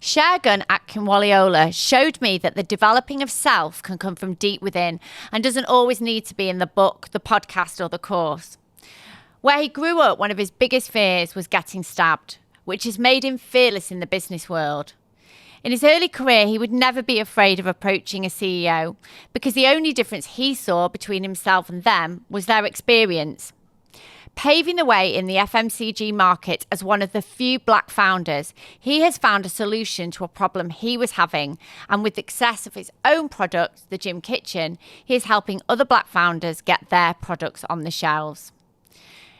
Segun Akinwoleola showed me that the developing of self can come from deep within and doesn't always need to be in the book, the podcast, or the course. Where he grew up, one of his biggest fears was getting stabbed, which has made him fearless in the business world. In his early career, he would never be afraid of approaching a CEO because the only difference he saw between himself and them was their experience. Paving the way in the FMCG market as one of the few black founders, he has found a solution to a problem he was having, and with the success of his own product, the Gym Kitchen, he is helping other black founders get their products on the shelves.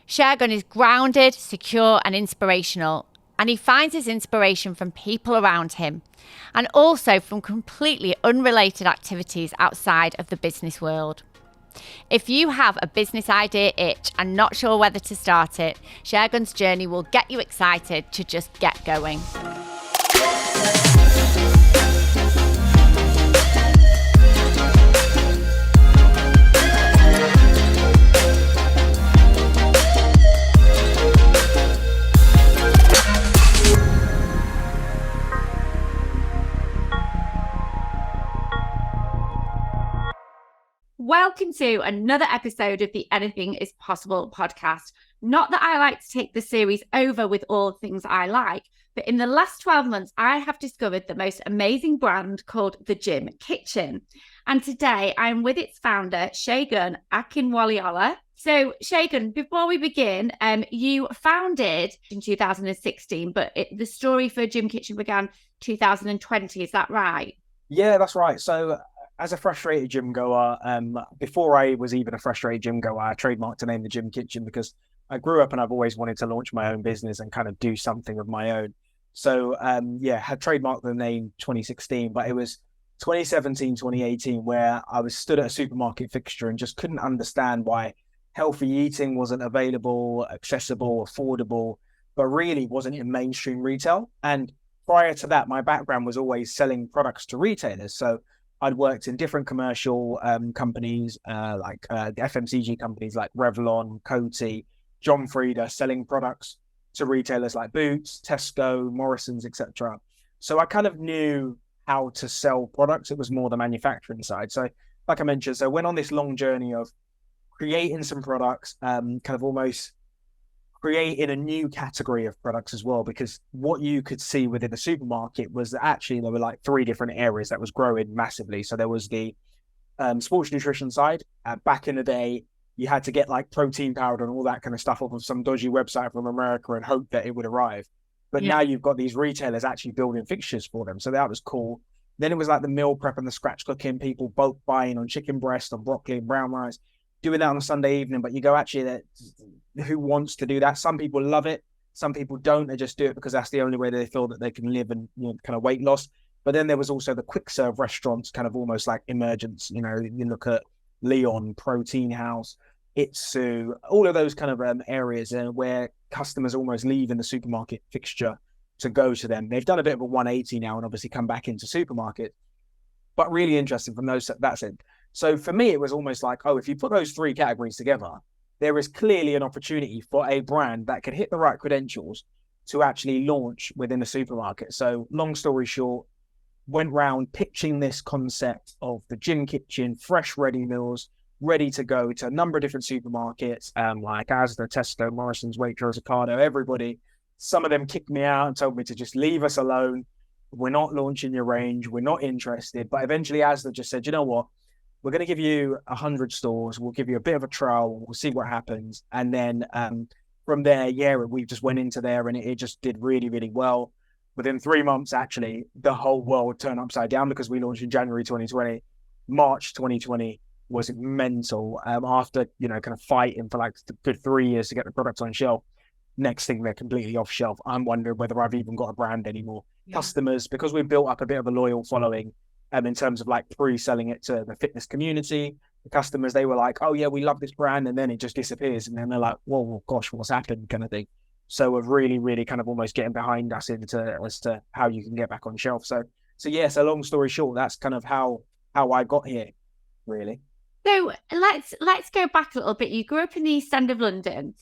Segun is grounded, secure and inspirational, and he finds his inspiration from people around him and also from completely unrelated activities outside of the business world. If you have a business idea itch and not sure whether to start it, Segun's journey will get you excited to just get going. Welcome to another episode of the Anything is Possible podcast. Not that I like to take the series over with all things I like, but in the last 12 months, I have discovered the most amazing brand called the Gym Kitchen. And today I'm with its founder, Segun Akinwoleola. So Segun, before we begin, you founded in 2016, but the story for Gym Kitchen began 2020. Is that right? Yeah, that's right. So as a frustrated gym goer, before I was even a frustrated gym goer, I trademarked the name the Gym Kitchen because I grew up and I've always wanted to launch my own business and kind of do something of my own. So had trademarked the name 2016, but it was 2017, 2018 where I was stood at a supermarket fixture and just couldn't understand why healthy eating wasn't available, accessible, affordable, but really wasn't in mainstream retail. And prior to that, my background was always selling products to retailers. So I'd worked in different commercial companies, like the FMCG companies like Revlon, Coty, John Frieda, selling products to retailers like Boots, Tesco, Morrison's, etc. So I kind of knew how to sell products. It was more the manufacturing side. So like I mentioned, so I went on this long journey of creating some products, kind of almost creating a new category of products as well, because what you could see within the supermarket was that actually there were like three different areas that was growing massively. So there was the sports nutrition side. Back in the day, you had to get like protein powder and all that kind of stuff off of some dodgy website from America and hope that it would arrive. But now you've got these retailers actually building fixtures for them. So that was cool. Then it was like the meal prep and the scratch cooking, people bulk buying on chicken breast, on broccoli and brown rice, doing that on a Sunday evening. But you go, actually, who wants to do that? Some people love it. Some people don't. They just do it because that's the only way they feel that they can live and kind of weight loss. But then there was also the quick serve restaurants, kind of almost like emergence. You look at Leon, Protein House, Itsu, all of those kind of areas where customers almost leave in the supermarket fixture to go to them. They've done a bit of a 180 now and obviously come back into supermarket. But really interesting from those, that's it. So for me, it was almost like, if you put those three categories together, there is clearly an opportunity for a brand that could hit the right credentials to actually launch within a supermarket. So long story short, went round pitching this concept of the Gym Kitchen, fresh ready meals, ready to go to a number of different supermarkets, like Asda, Tesco, Morrison's, Waitrose, Ocado, everybody. Some of them kicked me out and told me to just leave us alone. We're not launching your range. We're not interested. But eventually Asda just said, you know what? We're going to give you 100 stores. We'll give you a bit of a trial. We'll see what happens. And then from there, we just went into there and it just did really, really well. Within 3 months, actually, the whole world turned upside down because we launched in January 2020. March 2020 was mental. After, kind of fighting for like a good 3 years to get the products on shelf. Next thing, they're completely off shelf. I'm wondering whether I've even got a brand anymore. Yeah. Customers, because we've built up a bit of a loyal following, in terms of like pre-selling it to the fitness community, the customers, they were like, oh yeah, we love this brand. And then it just disappears. And then they're like, whoa, gosh, what's happened kind of thing. So we're really, really kind of almost getting behind us as to how you can get back on shelf. So long story short, that's kind of how I got here, really. So let's go back a little bit. You grew up in the East End of London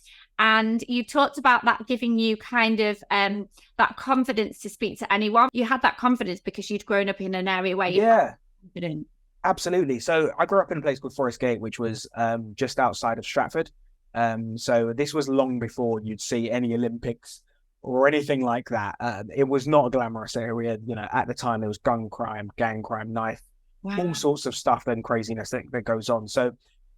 And you talked about that giving you kind of that confidence to speak to anyone. You had that confidence because you'd grown up in an area where you Yeah, confident. absolutely. So I grew up in a place called Forest Gate, which was just outside of Stratford. So this was long before you'd see any Olympics or anything like that. It was not a glamorous area. You know, at the time there was gun crime, gang crime, knife, all sorts of stuff and craziness that goes on. So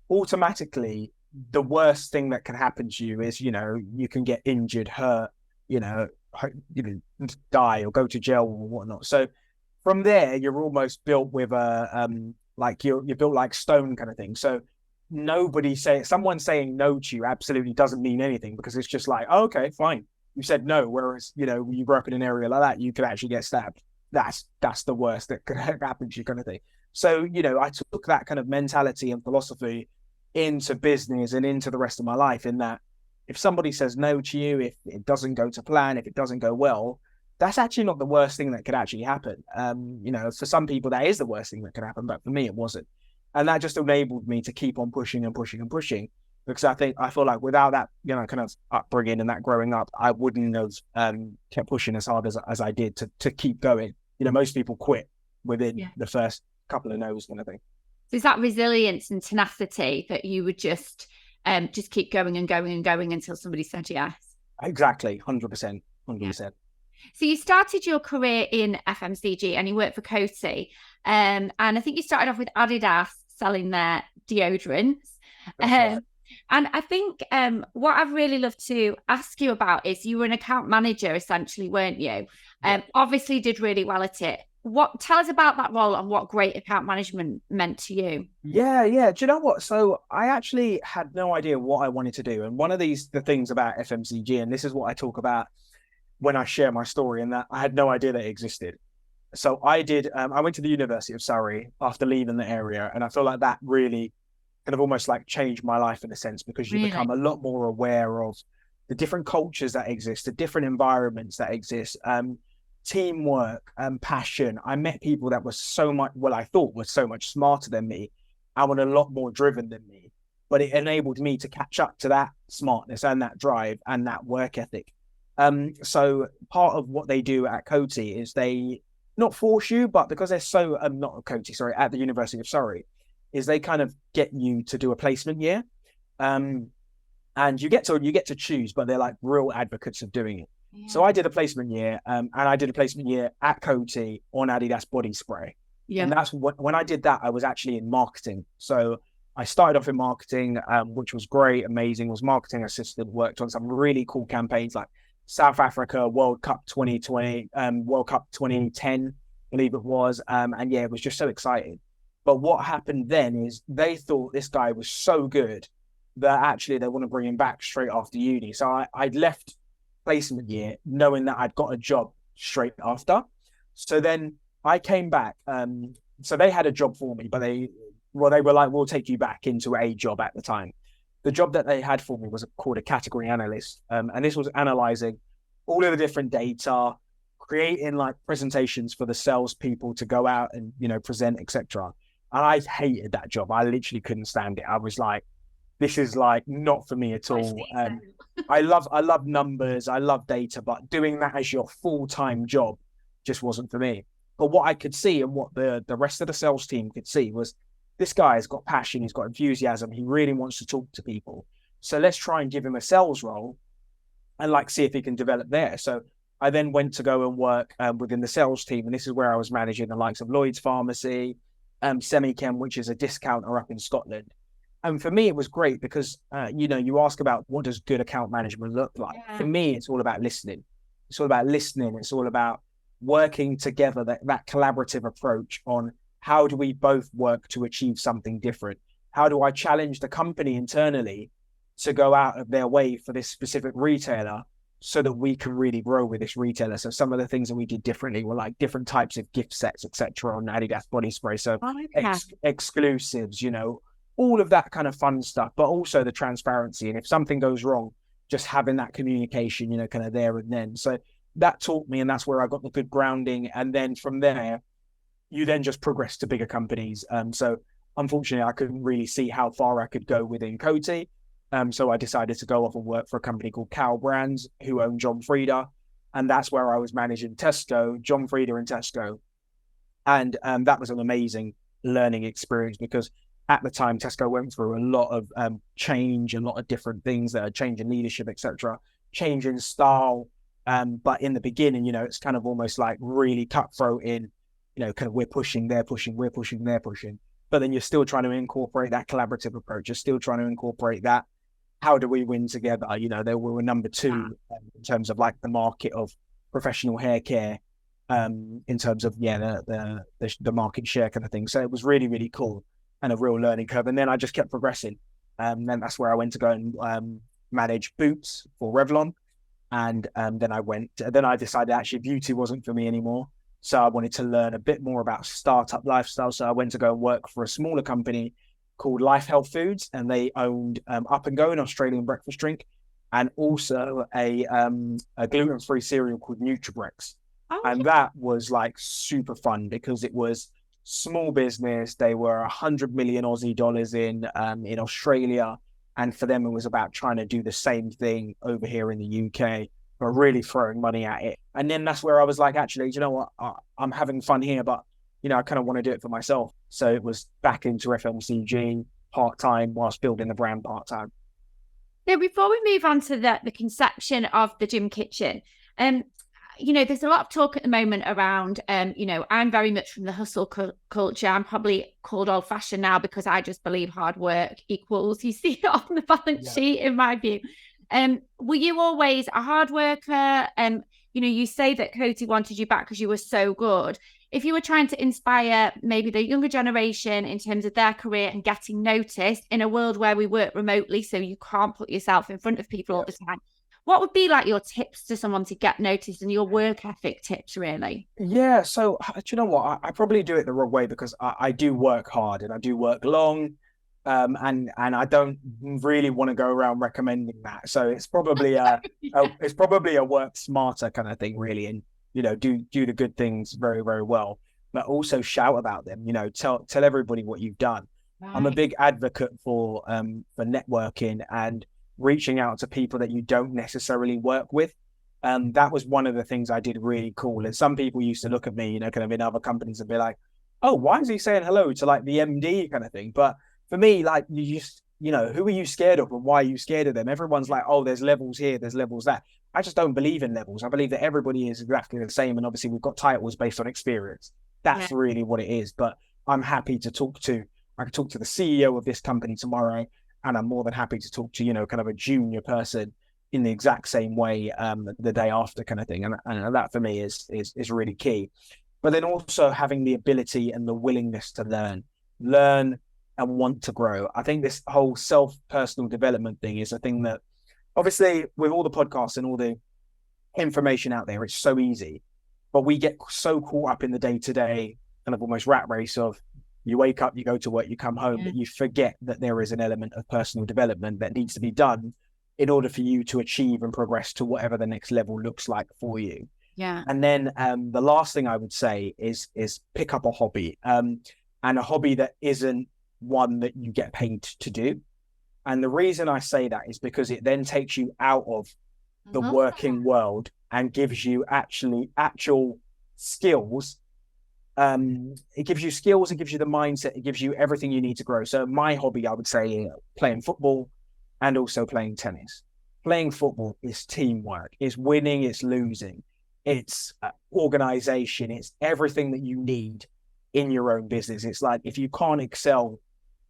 automatically, the worst thing that can happen to you is, you know, you can get injured, hurt, you know, die or go to jail or whatnot. So from there, you're almost built with a like you're built like stone kind of thing. So someone saying no to you absolutely doesn't mean anything, because it's just like, oh, okay, fine, you said no. Whereas, you know, when you grew up in an area like that, you could actually get stabbed. That's the worst that could happen to you, kind of thing. So, you know, I took that kind of mentality and philosophy into business and into the rest of my life, in that if somebody says no to you, if it doesn't go to plan, if it doesn't go well, that's actually not the worst thing that could actually happen. You know, for some people that is the worst thing that could happen, but for me it wasn't. And that just enabled me to keep on pushing and pushing and pushing, because I feel like without that, you know, kind of upbringing and that growing up, I wouldn't have kept pushing as hard as I did to keep going. You know, most people quit within the first couple of no's, kind of thing. So is that resilience and tenacity that you would just keep going and going and going until somebody said yes? Exactly, 100%. So you started your career in FMCG and you worked for Coty. And I think you started off with Adidas selling their deodorants. Right. And I think what I'd really love to ask you about is, you were an account manager essentially, weren't you? Obviously did really well at it. Tell us about that role and what great account management meant to you. Yeah. Do you know what? So I actually had no idea what I wanted to do. And one of the things about FMCG, and this is what I talk about when I share my story, and that I had no idea that it existed. So I went to the University of Surrey after leaving the area. And I feel like that really kind of almost like changed my life in a sense, because you become a lot more aware of the different cultures that exist, the different environments that exist, teamwork and passion. I met people that were I thought were so much smarter than me and a lot more driven than me, but it enabled me to catch up to that smartness and that drive and that work ethic. So part of what they do at Coty is they not force you, but because they're so not at Coty, sorry, at the University of Surrey, is they kind of get you to do a placement year, and you get to choose, but they're like real advocates of doing it. Yeah. So I did a placement year, and I did a placement year at Coty on Adidas body spray. Yeah. And that's when I did that, I was actually in marketing. So I started off in marketing, which was great, amazing. Was marketing assistant, worked on some really cool campaigns like South Africa World Cup 2020, World Cup 2010, I believe it was. And yeah, it was just so exciting. But what happened then is they thought this guy was so good that actually they want to bring him back straight after uni. So I'd left placement year knowing that I'd got a job straight after. So then I came back. So they had a job for me, but they were like, we'll take you back into a job at the time. The job that they had for me was called a category analyst. And this was analyzing all of the different data, creating like presentations for the salespeople to go out and, you know, present, etc. And I hated that job. I literally couldn't stand it. I was like, this is like not for me at all. I love numbers. I love data, but doing that as your full-time job just wasn't for me. But what I could see and what the rest of the sales team could see was this guy has got passion. He's got enthusiasm. He really wants to talk to people. So let's try and give him a sales role and like see if he can develop there. So I then went to go and work within the sales team. And this is where I was managing the likes of Lloyd's Pharmacy, Semichem, which is a discounter up in Scotland. And for me, it was great because, you know, you ask about what does good account management look like? Yeah. For me, it's all about listening. It's all about listening. It's all about working together, that collaborative approach on how do we both work to achieve something different? How do I challenge the company internally to go out of their way for this specific retailer so that we can really grow with this retailer? So some of the things that we did differently were like different types of gift sets, etc. on Adidas body spray. So exclusives, you know, all of that kind of fun stuff, but also the transparency. And if something goes wrong, just having that communication, you know, kind of there and then. So that taught me, and that's where I got the good grounding. And then from there, you then just progress to bigger companies. So unfortunately, I couldn't really see how far I could go within Coty. So I decided to go off and work for a company called Cow Brands, who own John Frieda. And that's where I was managing Tesco, John Frieda and Tesco. And that was an amazing learning experience, because at the time, Tesco went through a lot of change, a lot of different things that are changing leadership, etc., changing style. But in the beginning, it's kind of almost like really cutthroat in, kind of we're pushing, they're pushing, we're pushing, they're pushing. But then you're still trying to incorporate that collaborative approach. You're still trying to incorporate that. How do we win together? They were number two in terms of like the market of professional hair care, in terms of the market share kind of thing. So it was really, really cool and a real learning curve. And then I just kept progressing. Then that's where I went to go and manage boots for Revlon. And then I decided actually beauty wasn't for me anymore. So I wanted to learn a bit more about startup lifestyle. So I went to go and work for a smaller company called Life Health Foods, and they owned Up and Go, an Australian breakfast drink, and also a gluten-free cereal called Nutribrex. And that was like super fun, because it was small business. They were 100 million Aussie dollars in Australia. And for them, it was about trying to do the same thing over here in the UK, but really throwing money at it. And then that's where I was like, actually, you know what? I'm having fun here, but, I kind of want to do it for myself. So it was back into FMCG part-time whilst building the brand part-time. Now, before we move on to the conception of the gym kitchen, there's a lot of talk at the moment around, I'm very much from the hustle culture. I'm probably called old fashioned now because I just believe hard work equals, you see it on the balance sheet, in my view. Were you always a hard worker? You say that Coty wanted you back because you were so good. If you were trying to inspire maybe the younger generation in terms of their career and getting noticed in a world where we work remotely, so you can't put yourself in front of people all the time, what would be like your tips to someone to get noticed and your work ethic tips, really? Yeah. So, do you know what? I probably do it the wrong way, because I do work hard and I do work long. And I don't really want to go around recommending that. So it's probably it's probably a work smarter kind of thing, really. And, do the good things very, very well, but also shout about them, tell everybody what you've done. Right. I'm a big advocate for networking and reaching out to people that you don't necessarily work with. That was one of the things I did really cool. And some people used to look at me, kind of in other companies and be like, oh, why is he saying hello to like the MD kind of thing? But for me, like, you just, who are you scared of and why are you scared of them? Everyone's like, oh, there's levels here, there's levels there. I just don't believe in levels. I believe that everybody is exactly the same. And obviously we've got titles based on experience. That's really what it is. But I'm happy to I could talk to the CEO of this company tomorrow, and I'm more than happy to talk to, kind of a junior person in the exact same way the day after kind of thing. And that for me is really key. But then also having the ability and the willingness to learn and want to grow. I think this whole personal development thing is a thing that, obviously, with all the podcasts and all the information out there, it's so easy, but we get so caught up in the day-to-day kind of almost rat race of you wake up, you go to work, you come home, that you forget that there is an element of personal development that needs to be done in order for you to achieve and progress to whatever the next level looks like for you. Yeah. And then the last thing I would say is pick up a hobby, and a hobby that isn't one that you get paid to do. And the reason I say that is because it then takes you out of the working world and gives you actual skills. It gives you skills, it gives you the mindset, it gives you everything you need to grow. So my hobby, I would say, playing football and also playing tennis. Playing football is teamwork, it's winning, it's losing, it's organization, it's everything that you need in your own business. It's like, if you can't excel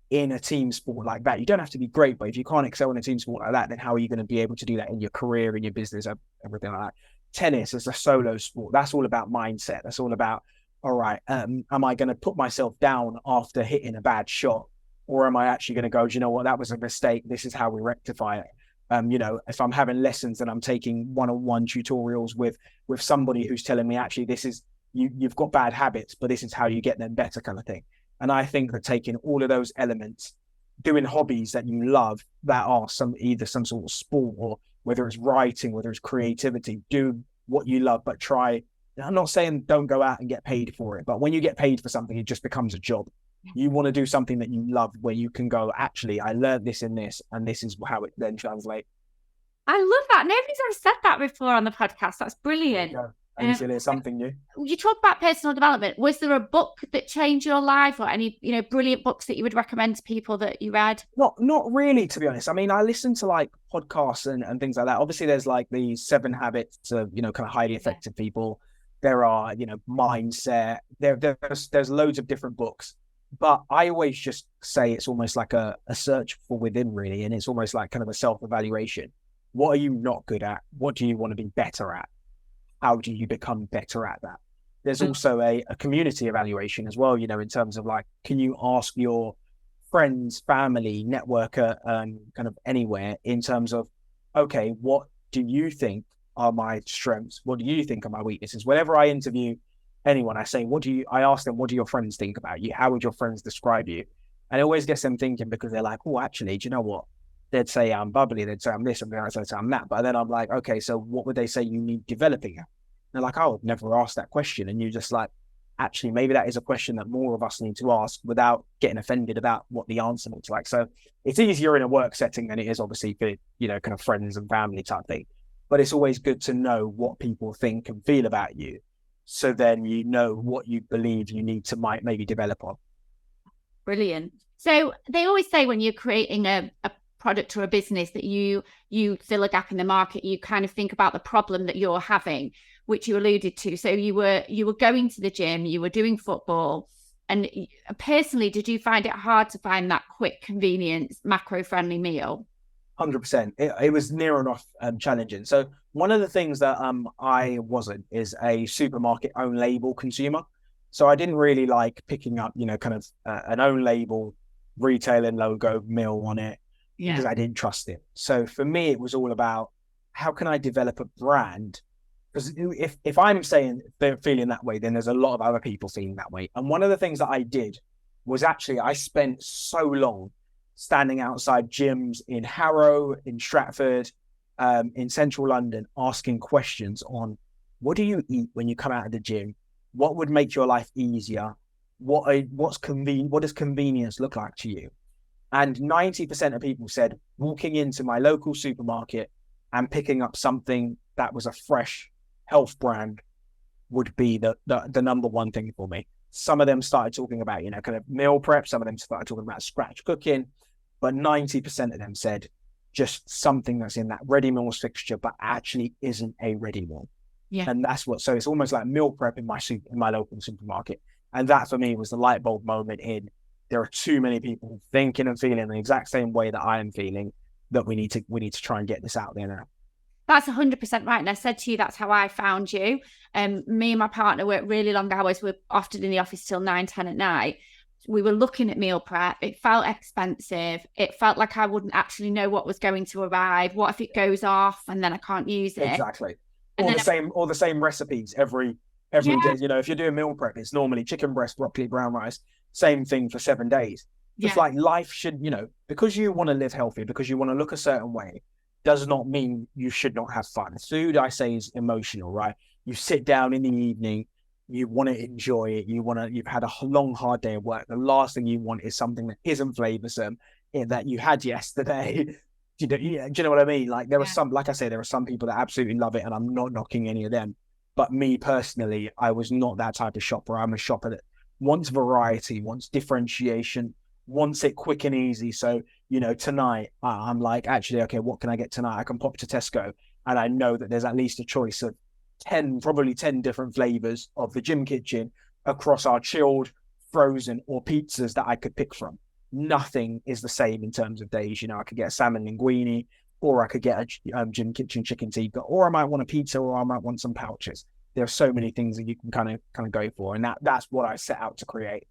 in a team sport like that, you don't have to be great, but if you can't excel in a team sport like that, then how are you going to be able to do that in your career, in your business, everything like that? Tennis is a solo sport. That's all about mindset. That's all about, all right, am I going to put myself down after hitting a bad shot? Or am I actually going to go, do you know what, that was a mistake, this is how we rectify it? If I'm having lessons and I'm taking one-on-one tutorials with somebody who's telling me, actually, this is, you've got bad habits, but this is how you get them better, kind of thing. And I think that taking all of those elements, doing hobbies that you love, that are either some sort of sport, or whether it's writing, whether it's creativity, do what you love, but try. I'm not saying don't go out and get paid for it, but when you get paid for something, it just becomes a job. You want to do something that you love, where you can go, actually, I learned this in this, and this is how it then translates. I love that. Nobody's ever said that before on the podcast. That's brilliant. And you feel it's something new. You talk about personal development. Was there a book that changed your life, or any, brilliant books that you would recommend to people that you read? Not really, to be honest. I mean, I listen to like podcasts and things like that. Obviously, there's like the 7 habits of, kind of highly effective people. There are, mindset. There's loads of different books. But I always just say it's almost like a search for within, really. And it's almost like kind of a self-evaluation. What are you not good at? What do you want to be better at? How do you become better at that? There's also a community evaluation as well, in terms of like, can you ask your friends, family, networker, kind of anywhere in terms of, okay, what do you think are my strengths? What do you think are my weaknesses? Whenever I interview anyone, I say, I ask them, what do your friends think about you? How would your friends describe you? And it always gets them thinking, because they're like, oh, actually, do you know what? They'd say I'm bubbly, they'd say I'm this, and they'd say I'm that. But then I'm like, okay, so what would they say you need developing at? They're like, oh, I've never asked that question. And you're just like, actually, maybe that is a question that more of us need to ask without getting offended about what the answer looks like. So it's easier in a work setting than it is obviously for, kind of friends and family type thing. But it's always good to know what people think and feel about you. So then you know what you believe you need to maybe develop on. Brilliant. So they always say when you're creating a product or a business that you fill a gap in the market, you kind of think about the problem that you're having, which you alluded to. So you were going to the gym, you were doing football, and personally, did you find it hard to find that quick, convenient, macro-friendly meal? 100%. It was near enough challenging. So one of the things that I wasn't is a supermarket own label consumer. So I didn't really like picking up, kind of an own label retailing logo meal on it, because I didn't trust it. So for me, it was all about, how can I develop a brand? Because if I'm saying they're feeling that way, then there's a lot of other people feeling that way. And one of the things that I did was actually, I spent so long standing outside gyms in Harrow, in Stratford, in central London, asking questions on, what do you eat when you come out of the gym? What would make your life easier? What's convenient? What does convenience look like to you? And 90% of people said walking into my local supermarket and picking up something that was a fresh health brand would be the number one thing for me. Some of them started talking about, kind of meal prep. Some of them started talking about scratch cooking, but 90% of them said just something that's in that ready meals fixture, but actually isn't a ready meal. Yeah. And so it's almost like meal prep in my local supermarket. And that for me was the light bulb moment in, there are too many people thinking and feeling the exact same way that I am feeling, that we need to try and get this out there now. That's 100% right. And I said to you, that's how I found you. Me and my partner worked really long hours. We're often in the office till 9, 10 at night. We were looking at meal prep. It felt expensive. It felt like I wouldn't actually know what was going to arrive. What if it goes off and then I can't use it? Exactly. Or the same recipes every day. If you're doing meal prep, it's normally chicken breast, broccoli, brown rice, same thing for 7 days. It's like life should, because you want to live healthy, because you want to look a certain way, does not mean you should not have fun. Food, I say, is emotional, right? You sit down in the evening, you want to enjoy it. You've had a long, hard day of work. The last thing you want is something that isn't flavorsome, that you had yesterday. Do you know what I mean? Like there are some, like I say, there are some people that absolutely love it, and I'm not knocking any of them. But me personally, I was not that type of shopper. I'm a shopper that wants variety, wants differentiation, wants it quick and easy. So, tonight I'm like, actually, okay, what can I get tonight? I can pop to Tesco and I know that there's at least a choice of 10 different flavors of the gym kitchen across our chilled, frozen or pizzas that I could pick from. Nothing is the same in terms of days. I could get a salmon linguine, or I could get a gym kitchen chicken tikka, or I might want a pizza, or I might want some pouches. There are so many things that you can kind of go for. And that's what I set out to create.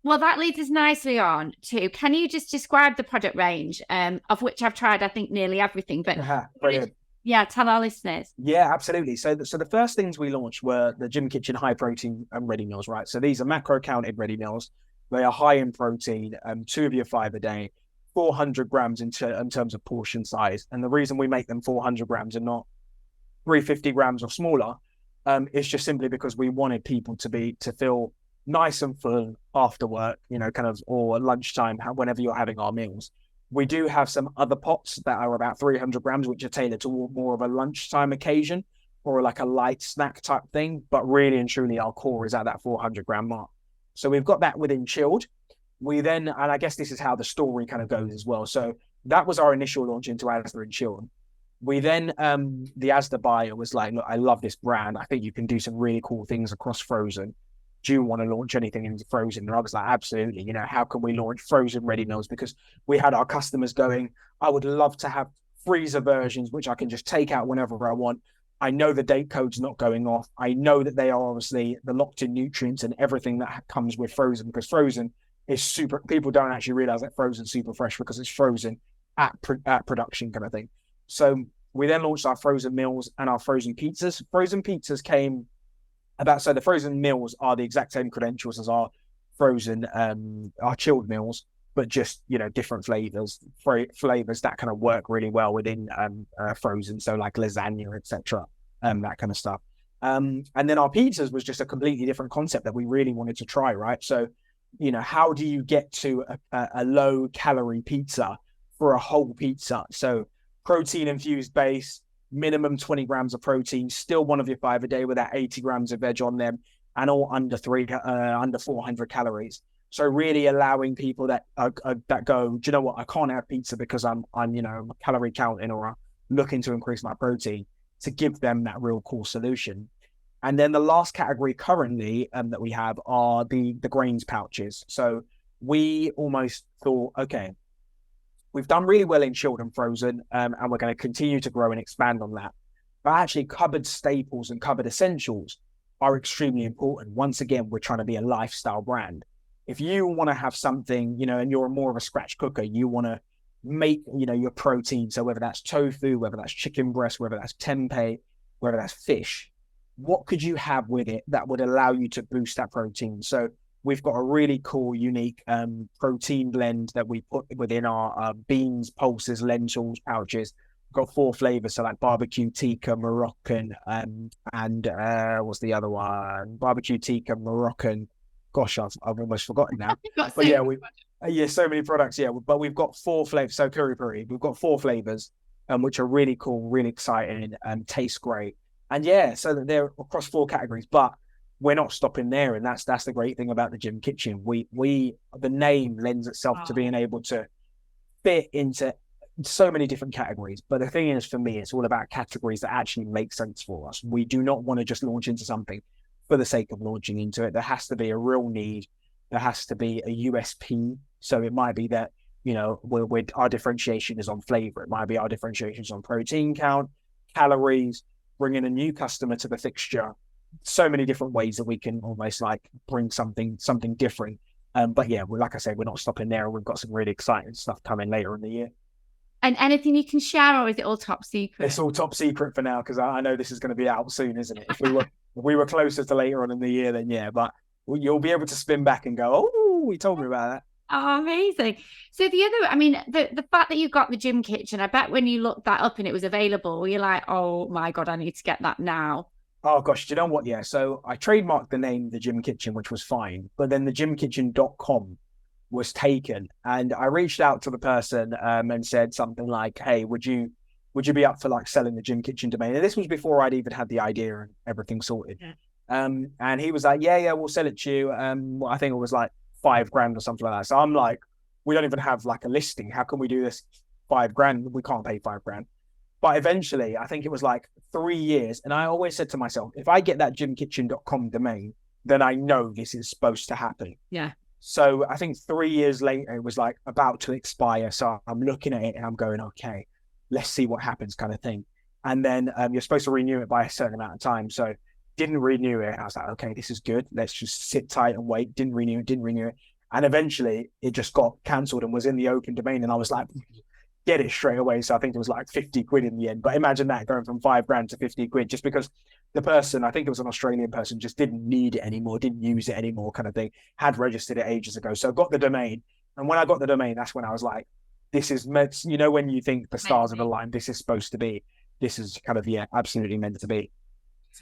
Well, that leads us nicely on to, can you just describe the product range, of which I've tried, I think, nearly everything, but brilliant. Tell our listeners. Yeah, absolutely. So the first things we launched were the Gym Kitchen high protein ready meals, right? So these are macro counted ready meals. They are high in protein, 2 of your 5 a day, 400 grams in terms of portion size. And the reason we make them 400 grams and not 350 grams or smaller is just simply because we wanted people to feel nice and full after work, kind of, or lunchtime, whenever you're having our meals. We do have some other pots that are about 300 grams, which are tailored to more of a lunchtime occasion or like a light snack type thing. But really and truly, our core is at that 400-gram mark. So we've got that within chilled. We then, and I guess this is how the story kind of goes as well. So that was our initial launch into Asda and chilled. We then, the Asda buyer was like, look, I love this brand. I think you can do some really cool things across frozen. Do you want to launch anything into frozen? And I was like, absolutely. How can we launch frozen ready meals? Because we had our customers going, I would love to have freezer versions, which I can just take out whenever I want. I know the date code's not going off. I know that they are obviously the locked in nutrients and everything that comes with frozen, because frozen is super, people don't actually realize that frozen's super fresh because it's frozen at production kind of thing. So we then launched our frozen meals and our frozen pizzas. Frozen pizzas came about, so the frozen meals are the exact same credentials as our frozen, our chilled meals, but just, different flavors that kind of work really well within frozen. So like lasagna, etc., that kind of stuff. And then our pizzas was just a completely different concept that we really wanted to try, right? So, how do you get to a low calorie pizza for a whole pizza? So protein infused base, minimum 20 grams of protein, still one of your 5 a day with that 80 grams of veg on them, and all under 400 calories. So really allowing people that go, do you know what, I can't have pizza because I'm calorie counting or I'm looking to increase my protein, to give them that real cool solution. And then the last category currently that we have are the grains pouches. So we almost thought, okay, we've done really well in chilled and frozen, and we're going to continue to grow and expand on that. But actually, cupboard staples and cupboard essentials are extremely important. Once again, we're trying to be a lifestyle brand. If you want to have something, and you're more of a scratch cooker, you want to make, your protein. So whether that's tofu, whether that's chicken breast, whether that's tempeh, whether that's fish, what could you have with it that would allow you to boost that protein? So we've got a really cool, unique protein blend that we put within our beans, pulses, lentils pouches. We've got 4 flavors, so like barbecue, tikka, Moroccan, and what's the other one? Barbecue, tikka, Moroccan. Gosh, I've almost forgotten now. But yeah, so many products. Yeah, but we've got 4 flavors. So curry puri, we've got 4 flavors, which are really cool, really exciting, and taste great. And yeah, so they're across 4 categories, but we're not stopping there. And that's the great thing about the Gym Kitchen. The name lends itself to being able to fit into so many different categories. But the thing is, for me, it's all about categories that actually make sense for us. We do not want to just launch into something for the sake of launching into it. There has to be a real need. There has to be a USP. So it might be that, our differentiation is on flavor. It might be our differentiation is on protein count, calories, bringing a new customer to the fixture. So many different ways that we can almost like bring something different. But yeah, like I said, we're not stopping there. We've got some really exciting stuff coming later in the year. And anything you can share, or is it all top secret? It's all top secret for now, because I know this is going to be out soon, isn't it? If we were closer to later on in the year, then yeah, but you'll be able to spin back and go, oh, we told me about that. Oh, amazing. So the fact that you got the Gym Kitchen, I bet when you looked that up and it was available, you're like, oh my God, I need to get that now. Oh gosh, do you know what? Yeah, so I trademarked the name The Gym Kitchen, which was fine, but then the gymkitchen.com was taken, and I reached out to the person and said something like, hey, would you be up for like selling the Gym Kitchen domain? And this was before I'd even had the idea and everything sorted. Yeah. And he was like, yeah, we'll sell it to you. I think it was like $5,000 or something like that. So I'm like, we don't even have like a listing. How can we do this? $5,000? We can't pay $5,000. But eventually, I think it was like 3 years. And I always said to myself, if I get that gymkitchen.com domain, then I know this is supposed to happen. Yeah. So I think 3 years later, it was like about to expire. So I'm looking at it and I'm going, okay, let's see what happens kind of thing. And then you're supposed to renew it by a certain amount of time. So didn't renew it. I was like, okay, this is good. Let's just sit tight and wait. Didn't renew it. And eventually it just got cancelled and was in the open domain. And I was like, get it straight away. So I think it was like 50 quid in the end. But imagine that going from $5,000 to 50 quid, just because the person, I think it was an Australian person, just didn't need it anymore, didn't use it anymore kind of thing, had registered it ages ago. So I got the domain. And when I got the domain, that's when I was like, this is meant, when you think the stars have aligned, this is supposed to be, this is kind of, yeah, absolutely meant to be.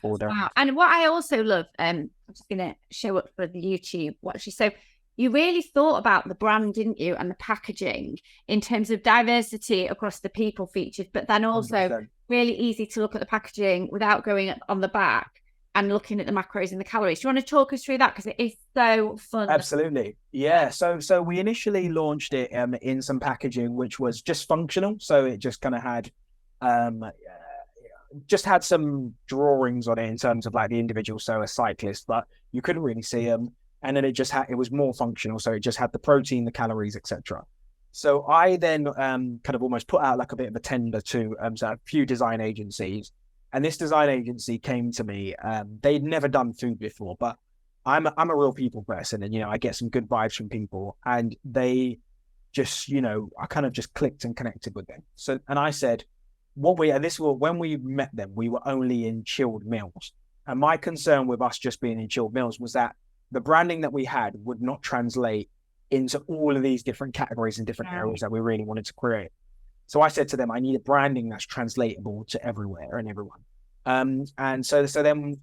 order. Wow. And what I also love, I'm just going to show up for the YouTube watch. So you really thought about the brand, didn't you, and the packaging in terms of diversity across the people features, but then also 100%. really easy to look at the packaging without going on the back and looking at the macros and the calories. Do you want to talk us through that? Because it is so fun. Absolutely. Yeah. So we initially launched it in some packaging, which was just functional. So it just kind of had just had some drawings on it in terms of like the individual, so a cyclist, but you couldn't really see them. And then it was more functional. So it just had the protein, the calories, etc. So I then kind of almost put out like a bit of a tender to a few design agencies. And this design agency came to me. They'd never done food before, but I'm a real people person, and I get some good vibes from people. And they just, I kind of just clicked and connected with them. So, and I said, when we met them, we were only in chilled meals. And my concern with us just being in chilled meals was that the branding that we had would not translate into all of these different categories and different areas that we really wanted to create. So I said to them, I need a branding that's translatable to everywhere and everyone. And so then,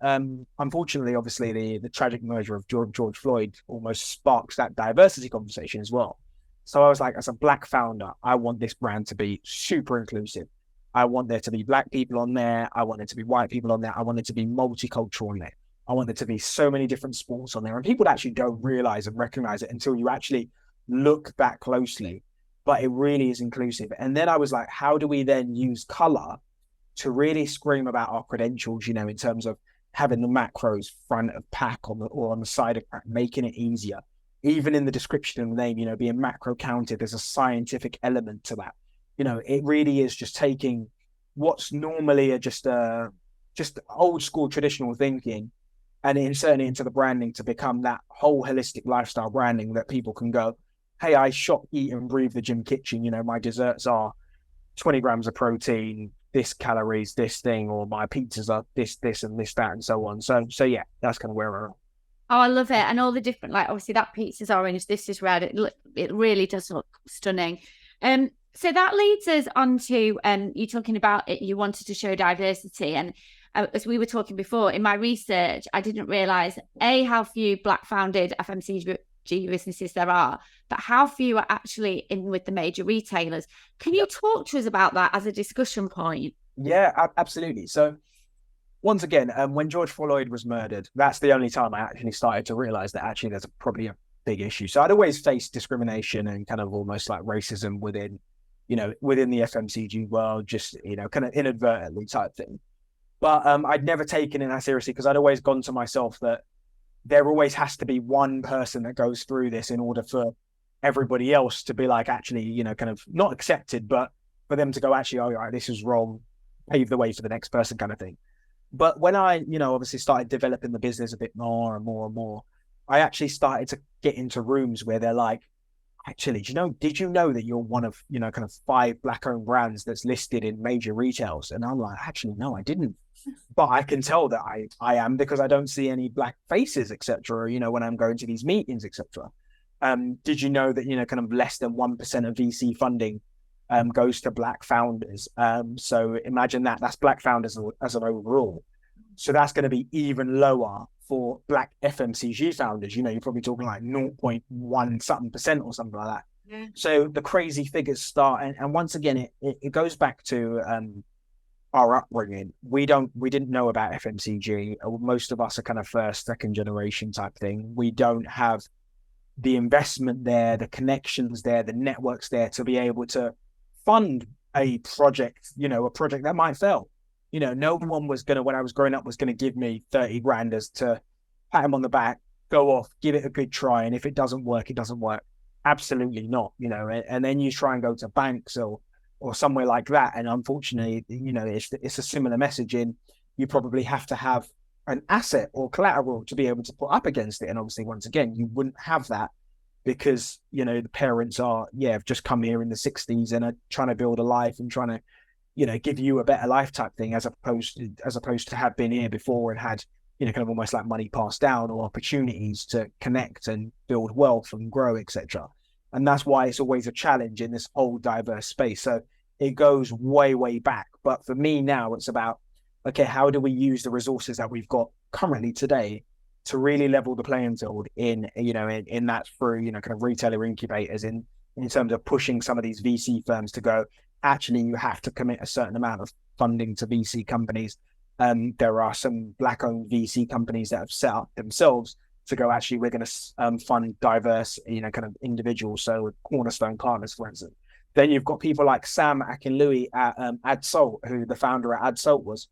unfortunately, obviously, the tragic murder of George Floyd almost sparks that diversity conversation as well. So I was like, as a Black founder, I want this brand to be super inclusive. I want there to be Black people on there. I want there to be white people on there. I want it to be multicultural on there. I want there to be so many different sports on there. And people actually don't realize and recognize it until you actually look back closely. But it really is inclusive. And then I was like, how do we then use color to really scream about our credentials, in terms of having the macros front of pack or on the side of pack, making it easier. Even in the description of the name, being macro counted, there's a scientific element to that. It really is just taking what's normally just old school traditional thinking and inserting it into the branding to become that whole holistic lifestyle branding that people can go, hey, I shop, eat, and breathe the gym kitchen. My desserts are 20 grams of protein, this calories, this thing, or my pizzas are this, and this, that, and so on. So yeah, that's kind of where we're at. Oh, I love it. And all the different, like, obviously that pizza's orange, this is red. It really does look stunning. So that leads us on to you talking about it. You wanted to show diversity. And as we were talking before, in my research, I didn't realize, how few Black founded FMCG businesses there are, but how few are actually in with the major retailers. Can you talk to us about that as a discussion point? Yeah, absolutely. So once again, when George Floyd was murdered, that's the only time I actually started to realize that actually there's probably a big issue. So I'd always faced discrimination and kind of almost like racism within the FMCG world, just, kind of inadvertently type thing. But I'd never taken it that seriously because I'd always gone to myself that there always has to be one person that goes through this in order for everybody else to be like, actually, kind of not accepted, but for them to go, actually, oh, right, this is wrong, pave the way for the next person kind of thing. But when I, obviously started developing the business a bit more and more and more, I actually started to get into rooms where they're like, actually, did you know that you're one of, kind of 5 Black-owned brands that's listed in major retails? And I'm like, actually, no, I didn't. But I can tell that I am because I don't see any Black faces, etc. When I'm going to these meetings, etc. Did you know that, kind of less than 1% of VC funding goes to Black founders? So imagine that's Black founders as an overall. So that's going to be even lower for Black FMCG founders. You're probably talking like 0.1 something percent or something like that. Yeah. So the crazy figures start. And once again, it goes back to our upbringing. We didn't know about FMCG. Most of us are kind of first, second generation type thing. We don't have the investment there, the connections there, the networks there to be able to fund a project, a project that might fail. No one was going to, when I was growing up, was going to give me 30 grand as to pat him on the back, go off, give it a good try. And if it doesn't work, it doesn't work. Absolutely not, and then you try and go to banks or somewhere like that. And unfortunately, it's a similar message in you probably have to have an asset or collateral to be able to put up against it. And obviously, once again, you wouldn't have that because, the parents are, have just come here in the 60s and are trying to build a life and trying to, give you a better life type thing as opposed to have been here before and had, kind of almost like money passed down or opportunities to connect and build wealth and grow, etc. And that's why it's always a challenge in this whole diverse space. So it goes way, way back. But for me now, it's about, okay, how do we use the resources that we've got currently today to really level the playing field in that through, kind of retailer incubators in terms of pushing some of these VC firms to go, actually, you have to commit a certain amount of funding to VC companies. There are some Black-owned VC companies that have set up themselves to go, actually, we're going to fund diverse, kind of individuals. So Cornerstone Partners, for instance. Then you've got people like Segun Akinwoleola at Adsalt, who the founder at Adsalt was.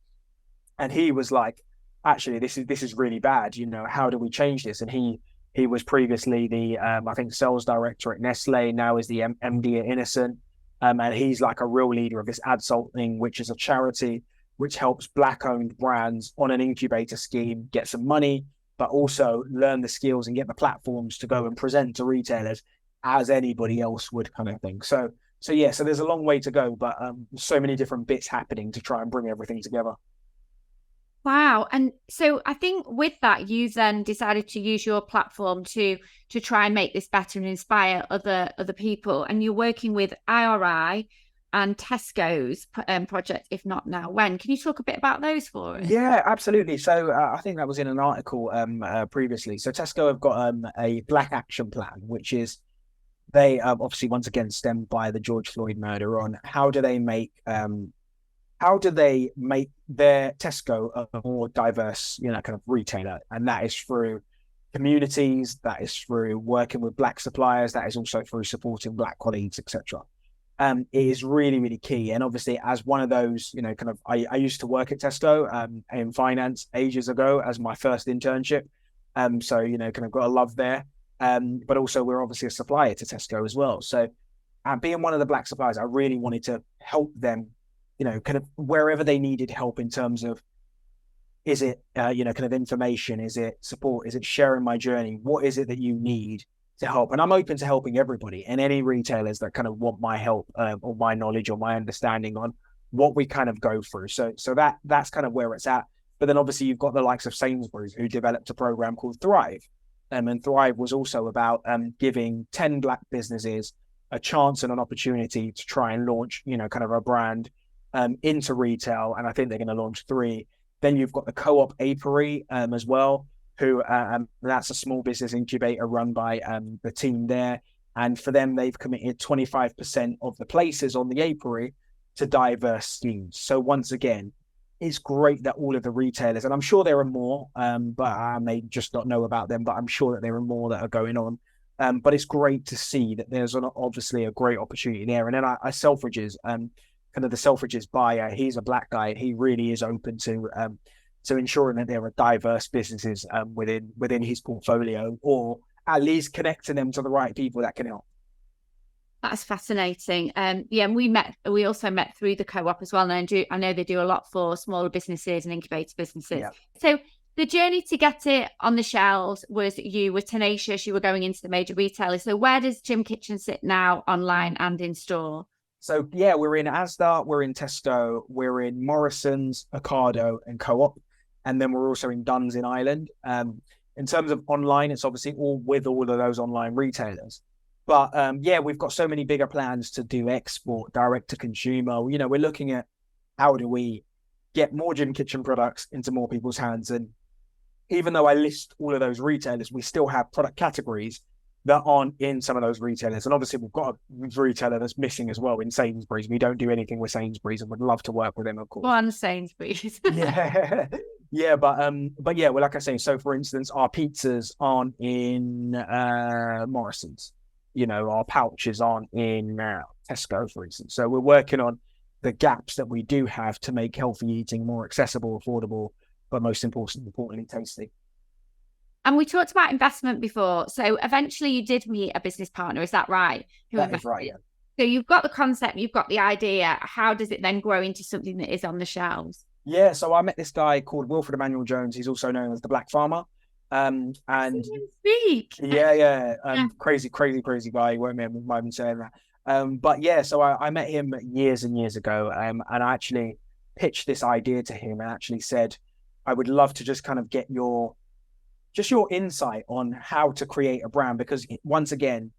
And he was like, actually, this is really bad. How do we change this? And he was previously the, I think, sales director at Nestle, now is the MD at Innocent. And he's like a real leader of this Adsalt thing, which is a charity which helps Black-owned brands on an incubator scheme get some money, but also learn the skills and get the platforms to go and present to retailers as anybody else would, kind of thing. So there's a long way to go, but so many different bits happening to try and bring everything together. Wow. And so I think with that, you then decided to use your platform to try and make this better and inspire other people. And you're working with IRI and Tesco's project, If Not Now, When. Can you talk a bit about those for us? Yeah, absolutely. So I think that was in an article previously. So Tesco have got a Black Action Plan, which is they obviously, once again, stemmed by the George Floyd murder, on how do they make their Tesco a more diverse, kind of retailer. And that is through communities, that is through working with Black suppliers, that is also through supporting Black colleagues, etc. It is really, really key. And obviously, as one of those, kind of, I used to work at Tesco in finance ages ago as my first internship. So, kind of got a love there. But also we're obviously a supplier to Tesco as well. So being one of the Black suppliers, I really wanted to help them, kind of wherever they needed help in terms of, is it, kind of information? Is it support? Is it sharing my journey? What is it that you need to help? And I'm open to helping everybody and any retailers that kind of want my help or my knowledge or my understanding on what we kind of go through. So that's kind of where it's at. But then obviously you've got the likes of Sainsbury's, who developed a program called Thrive. And Thrive was also about giving 10 Black businesses a chance and an opportunity to try and launch, kind of a brand into retail. And I think they're going to launch 3. Then you've got the Co-op Apiary as well, who that's a small business incubator run by the team there. And for them, they've committed 25% of the places on the apiary to diverse schemes. So once again, it's great that all of the retailers, and I'm sure there are more, but I may just not know about them, but I'm sure that there are more that are going on. But it's great to see that there's obviously a great opportunity there. And then I Selfridges, kind of the Selfridges buyer, he's a Black guy. He really is open to ensuring that there are diverse businesses within his portfolio, or at least connecting them to the right people that can help. That's fascinating. And we also met through the Co-op as well. And I know they do a lot for smaller businesses and incubator businesses. Yeah. So the journey to get it on the shelves was, you were tenacious, you were going into the major retailers. So where does Jim Kitchen sit now, online and in store? So yeah, we're in Asda, we're in Tesco, we're in Morrison's, Ocado and Co-op. And then we're also in Dunnes in Ireland. In terms of online, it's obviously all with all of those online retailers. But we've got so many bigger plans to do export, direct to consumer. We're looking at how do we get more Jim Kitchen products into more people's hands. And even though I list all of those retailers, we still have product categories that aren't in some of those retailers. And obviously we've got a retailer that's missing as well in Sainsbury's. We don't do anything with Sainsbury's and would love to work with them, of course. One Sainsbury's. Yeah, but yeah, well, like I say, so for instance, our pizzas aren't in Morrison's. Our pouches aren't in Tesco, for instance. So we're working on the gaps that we do have to make healthy eating more accessible, affordable, but most importantly, tasty. And we talked about investment before. So eventually you did meet a business partner. Is that right? That is right, yeah. So you've got the concept, you've got the idea. How does it then grow into something that is on the shelves? Yeah, so I met this guy called Wilfred Emmanuel Jones. He's also known as the Black Farmer. And crazy guy. You won't mind me saying that. But yeah, so I met him years and years ago, and I actually pitched this idea to him and actually said, I would love to just kind of get your insight on how to create a brand, because once again,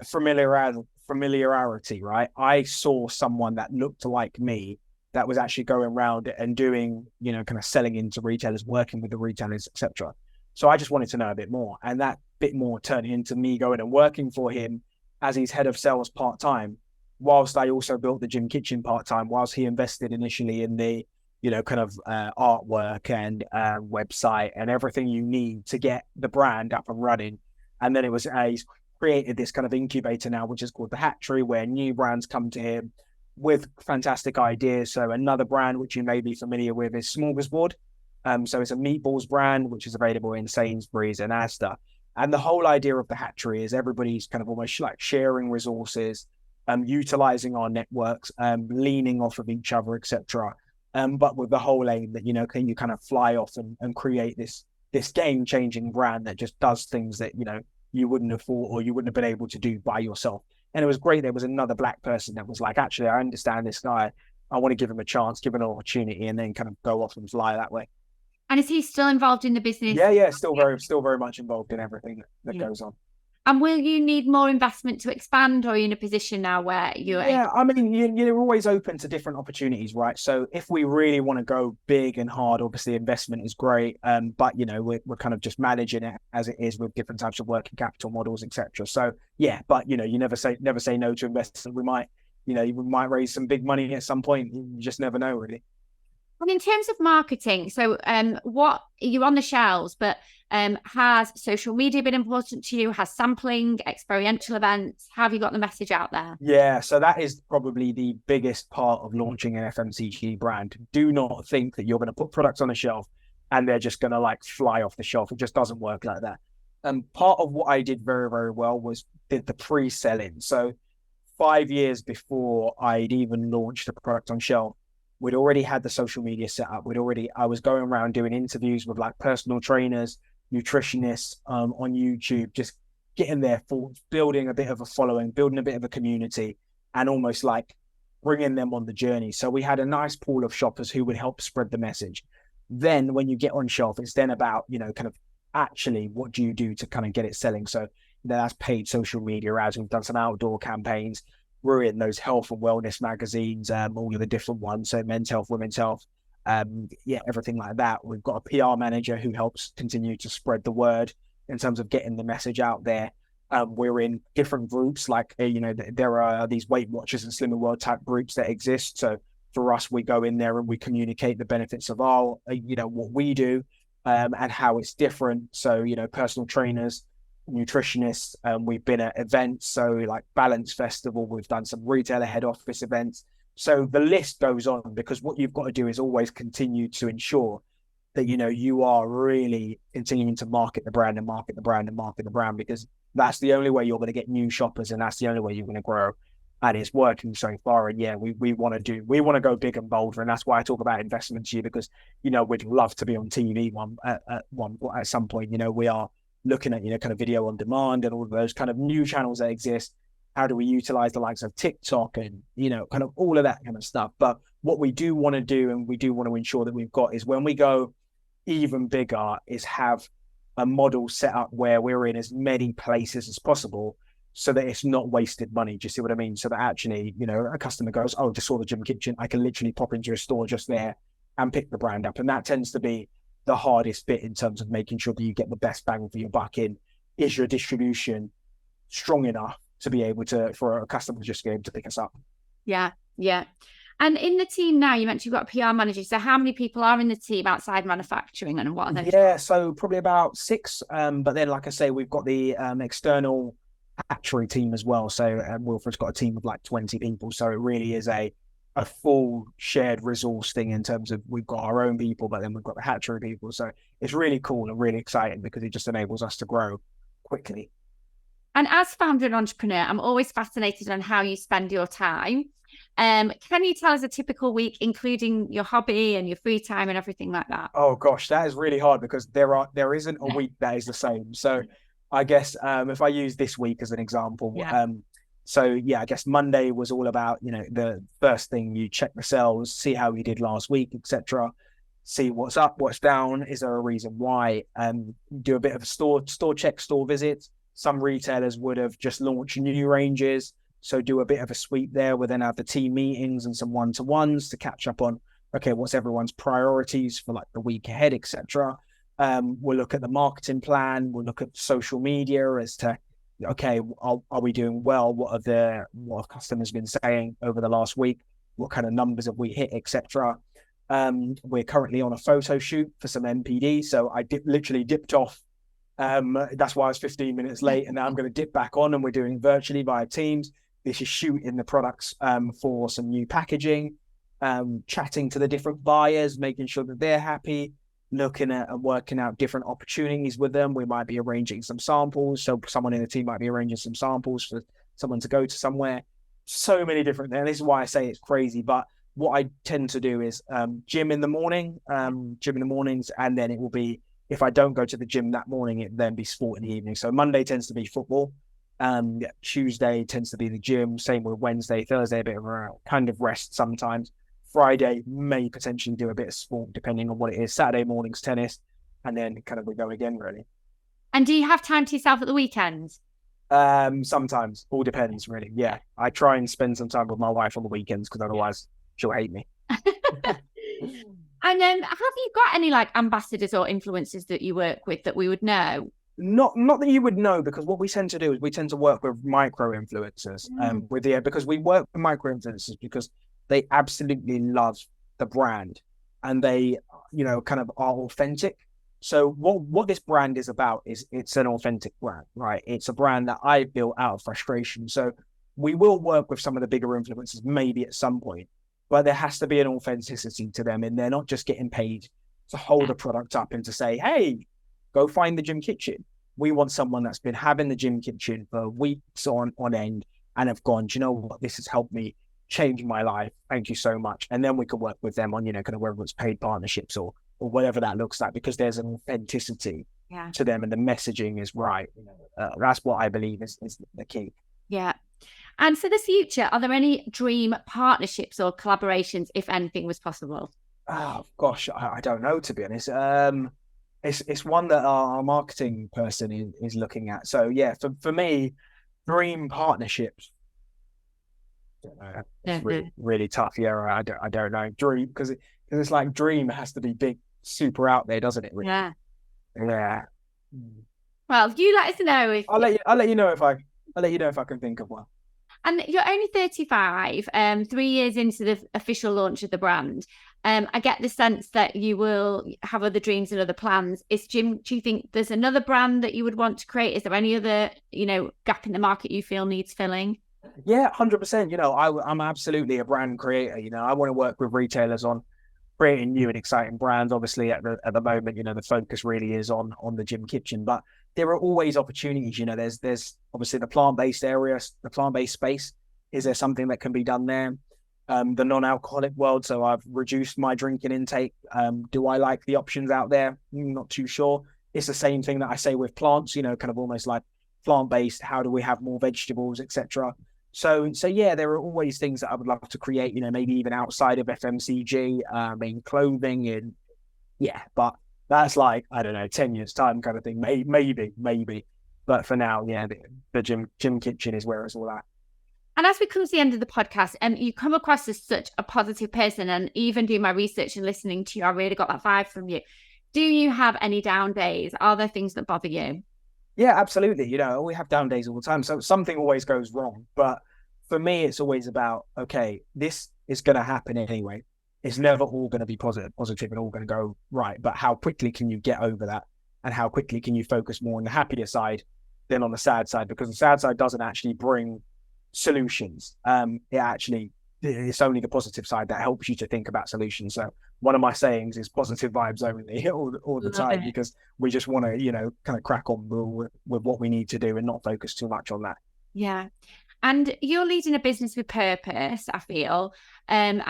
familiarity, right? I saw someone that looked like me that was actually going around and doing, kind of selling into retailers, working with the retailers, etc. So I just wanted to know a bit more, and that bit more turned into me going and working for him as his head of sales part-time, whilst I also built the gym kitchen part-time, whilst he invested initially in the, kind of artwork and website and everything you need to get the brand up and running. And then he's created this kind of incubator now, which is called the Hatchery, where new brands come to him with fantastic ideas. So another brand which you may be familiar with is Smorgasbord. So it's a meatballs brand which is available in Sainsbury's and Asda. And the whole idea of the Hatchery is everybody's kind of almost like sharing resources, utilizing our networks, leaning off of each other, etc. But with the whole aim that, can you kind of fly off and create this game-changing brand that just does things that, you wouldn't have thought or you wouldn't have been able to do by yourself. And it was great. There was another Black person that was like, actually, I understand this guy. I want to give him a chance, give him an opportunity, and then kind of go off and fly that way. And is he still involved in the business? Yeah, still very much involved in everything that goes on. And will you need more investment to expand, or are you in a position now where you're... Yeah, I mean, you're always open to different opportunities, right? So if we really want to go big and hard, obviously investment is great. But, we're kind of just managing it as it is with different types of working capital models, etc. So, yeah, but, you never say no to investment. We might, we might raise some big money at some point. You just never know, really. And in terms of marketing, so what you're on the shelves, but has social media been important to you? Has sampling, experiential events? How have you got the message out there? Yeah, so that is probably the biggest part of launching an FMCG brand. Do not think that you're going to put products on a shelf and they're just going to like fly off the shelf. It just doesn't work like that. And part of what I did very, very well was the pre-selling. So 5 years before I'd even launched the product on shelf, we'd already had the social media set up. I was going around doing interviews with like personal trainers, nutritionists on YouTube, just getting their thoughts, building a bit of a following, building a bit of a community, and almost like bringing them on the journey. So we had a nice pool of shoppers who would help spread the message. Then when you get on shelf, it's then about, kind of actually what do you do to kind of get it selling? So that's paid social media ads. We've done some outdoor campaigns. We're in those health and wellness magazines, all of the different ones. So men's health, women's health, everything like that. We've got a PR manager who helps continue to spread the word in terms of getting the message out there. We're in different groups, like, there are these Weight Watchers and Slimmer World type groups that exist. So for us, we go in there and we communicate the benefits of our, what we do and how it's different. So, personal trainers, nutritionists, we've been at events, so like Balance Festival, we've done some retailer head office events. So the list goes on, because what you've got to do is always continue to ensure that you are really continuing to market the brand, because that's the only way you're going to get new shoppers, and that's the only way you're going to grow. And it's working so far. And yeah, we want to go big and bolder, and that's why I talk about investment to you, because we'd love to be on TV at some point. We are looking at, kind of video on demand and all of those kind of new channels that exist. How do we utilize the likes of TikTok and, kind of all of that kind of stuff? But what we do want to do, and we do want to ensure that we've got, is when we go even bigger, is have a model set up where we're in as many places as possible, so that it's not wasted money. Do you see what I mean? So that actually, a customer goes, oh, just saw the gym kitchen. I can literally pop into a store just there and pick the brand up. And that tends to be the hardest bit in terms of making sure that you get the best bang for your buck in. Is your distribution strong enough to be able to, for a customer to just be able to pick us up? Yeah. And in the team now, you mentioned you've got a PR manager. So how many people are in the team outside manufacturing, and what are they? Yeah, so probably about 6. But then, like I say, we've got the external Hatchery team as well. So Wilfred's got a team of like 20 people. So it really is a full shared resource thing, in terms of we've got our own people, but then we've got the Hatchery people. So it's really cool and really exciting, because it just enables us to grow quickly. And as founder and entrepreneur, I'm always fascinated on how you spend your time. Can you tell us a typical week, including your hobby and your free time and everything like that? Oh gosh, that is really hard, because there isn't a week that is the same. So I guess if I use this week as an example, I guess Monday was all about, the first thing, you check the sales, see how you did last week, etc. See what's up, what's down, is there a reason why? Do a bit of a store check, store visit. Some retailers would have just launched new ranges. So do a bit of a sweep there. We'll then have the team meetings and some one-to-ones to catch up on, okay, what's everyone's priorities for like the week ahead, etc. We'll look at the marketing plan. We'll look at social media as to, okay, are we doing well? What have customers been saying over the last week? What kind of numbers have we hit, etc. We're currently on a photo shoot for some MPD. So I literally dipped off. That's why I was 15 minutes late, and now I'm going to dip back on, and we're doing virtually via Teams. This is shooting the products for some new packaging, chatting to the different buyers, making sure that they're happy, looking at and working out different opportunities with them. We might be arranging some samples. So someone in the team might be arranging some samples for someone to go to somewhere. So many different things. This is why I say it's crazy. But what I tend to do is gym in the mornings, and then it will be, if I don't go to the gym that morning, it then be sport in the evening. So Monday tends to be football. Tuesday tends to be the gym. Same with Wednesday, Thursday, a bit of a kind of rest sometimes. Friday may potentially do a bit of sport depending on what it is. Saturday morning's tennis, and then kind of we go again, really. And do you have time to yourself at the weekends? Sometimes, all depends, really. Yeah, I try and spend some time with my wife on the weekends because otherwise she'll hate me. And then have you got any like ambassadors or influencers that you work with that we would know? Not that you would know, because what we tend to do is we tend to work with micro influencers because we work with micro influencers because they absolutely love the brand and they, kind of are authentic. So what this brand is about is it's an authentic brand, right? It's a brand that I built out of frustration. So we will work with some of the bigger influencers maybe at some point, but there has to be an authenticity to them, and they're not just getting paid to hold a product up and to say, hey, go find the gym kitchen. We want someone that's been having the gym kitchen for weeks on end and have gone, do you know what, this has helped me change my life. Thank you so much. And then we can work with them on, kind of whether it's paid partnerships or whatever that looks like, because there's an authenticity to them and the messaging is right. That's what I believe is the key. Yeah. And for the future, are there any dream partnerships or collaborations, if anything was possible? Oh, gosh, I don't know, to be honest. It's one that our marketing person is looking at. So, yeah, for me, dream partnerships. It's really, really tough. Yeah, I don't know. Dream, because it's like dream has to be big, super out there, doesn't it? Really? Yeah. Yeah. Well, you let us know if I'll let you know if I can think of one. And you're only 35, 3 years into the official launch of the brand. I get the sense that you will have other dreams and other plans. Do you think there's another brand that you would want to create? Is there any other, gap in the market you feel needs filling? Yeah, 100%. I'm absolutely a brand creator. I want to work with retailers on creating new and exciting brands. Obviously, at the moment, the focus really is on the gym kitchen, but there are always opportunities. There's obviously the plant-based area, the plant-based space. Is there something that can be done there? The non-alcoholic world. So I've reduced my drinking intake. Do I like the options out there? Not too sure. It's the same thing that I say with plants, kind of almost like plant-based. How do we have more vegetables, etc.? So yeah, there are always things that I would love to create, maybe even outside of FMCG, in clothing and but that's like, I don't know, 10 years time kind of thing. Maybe. But for now, yeah, the gym kitchen is where it's all at. And as we come to the end of the podcast, you come across as such a positive person, and even doing my research and listening to you, I really got that vibe from you. Do you have any down days? Are there things that bother you? Yeah, absolutely. We have down days all the time. So something always goes wrong. But for me, it's always about, okay, this is going to happen anyway. It's never all going to be positive and all going to go right. But how quickly can you get over that? And how quickly can you focus more on the happier side than on the sad side? Because the sad side doesn't actually bring solutions. It's only the positive side that helps you to think about solutions. So one of my sayings is positive vibes only all the time, because we just want to, kind of crack on with what we need to do and not focus too much on that. Yeah. And you're leading a business with purpose, I feel, and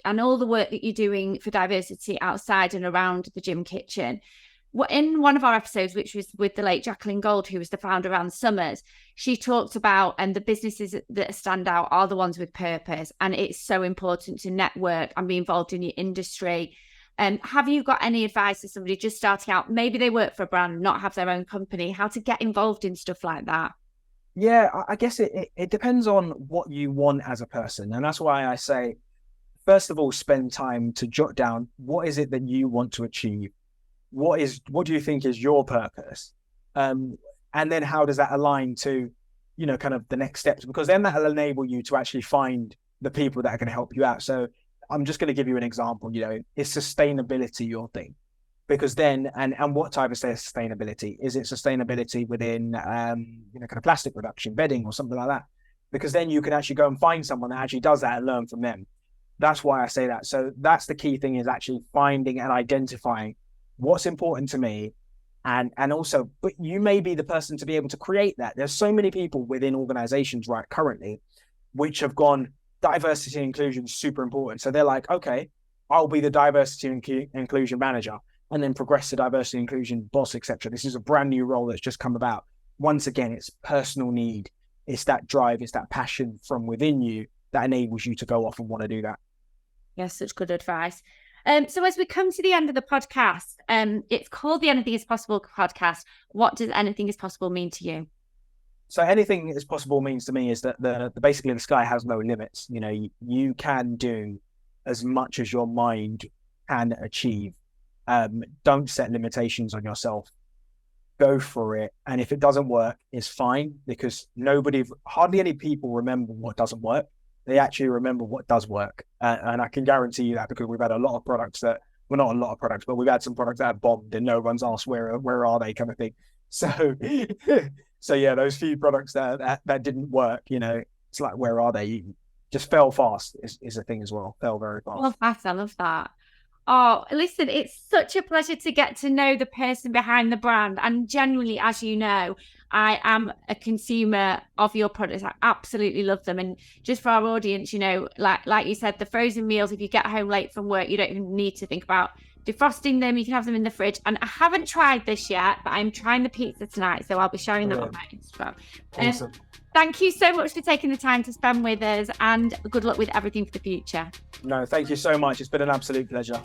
all the work that you're doing for diversity outside and around the gym kitchen. In one of our episodes, which was with the late Jacqueline Gold, who was the founder of Ann Summers, she talked about, and the businesses that stand out are the ones with purpose. And it's so important to network and be involved in your industry. Have you got any advice to somebody just starting out? Maybe they work for a brand, not have their own company, how to get involved in stuff like that? Yeah, I guess it depends on what you want as a person. And that's why I say, first of all, spend time to jot down what is it that you want to achieve? What do you think is your purpose? And then how does that align to, kind of the next steps? Because then that'll enable you to actually find the people that are going to help you out. So I'm just going to give you an example, is sustainability your thing? Because then, and what type of sustainability? Is it sustainability within, kind of plastic reduction, bedding or something like that? Because then you can actually go and find someone that actually does that and learn from them. That's why I say that. So that's the key thing, is actually finding and identifying what's important to me. And also, but you may be the person to be able to create that. There's so many people within organizations right currently, which have gone, diversity and inclusion is super important. So they're like, okay, I'll be the diversity and inclusion manager, and then progress to diversity and inclusion boss, etc. This is a brand new role that's just come about. Once again, it's personal need. It's that drive. It's that passion from within you that enables you to go off and want to do that. Yes, such good advice. So as we come to the end of the podcast, it's called the Anything is Possible podcast. What does anything is possible mean to you? So anything is possible means to me is that basically the sky has no limits. You can do as much as your mind can achieve. Don't set limitations on yourself. Go for it. And if it doesn't work, it's fine, because hardly any people remember what doesn't work. They actually remember what does work. And I can guarantee you that, because we've had a lot of products that, well, not a lot of products, but we've had some products that have bombed and no one's asked where are they, kind of thing. So, so yeah, those few products that didn't work, it's like, where are they? You just fell fast is a thing as well. Fell very fast. I love that. Oh, listen, it's such a pleasure to get to know the person behind the brand. And genuinely, as you know, I am a consumer of your products. I absolutely love them. And just for our audience, like you said, the frozen meals, if you get home late from work, you don't even need to think about defrosting them. You can have them in the fridge. And I haven't tried this yet, but I'm trying the pizza tonight. So I'll be sharing them on my Instagram. Awesome. Thank you so much for taking the time to spend with us, and good luck with everything for the future. No, thank you so much. It's been an absolute pleasure.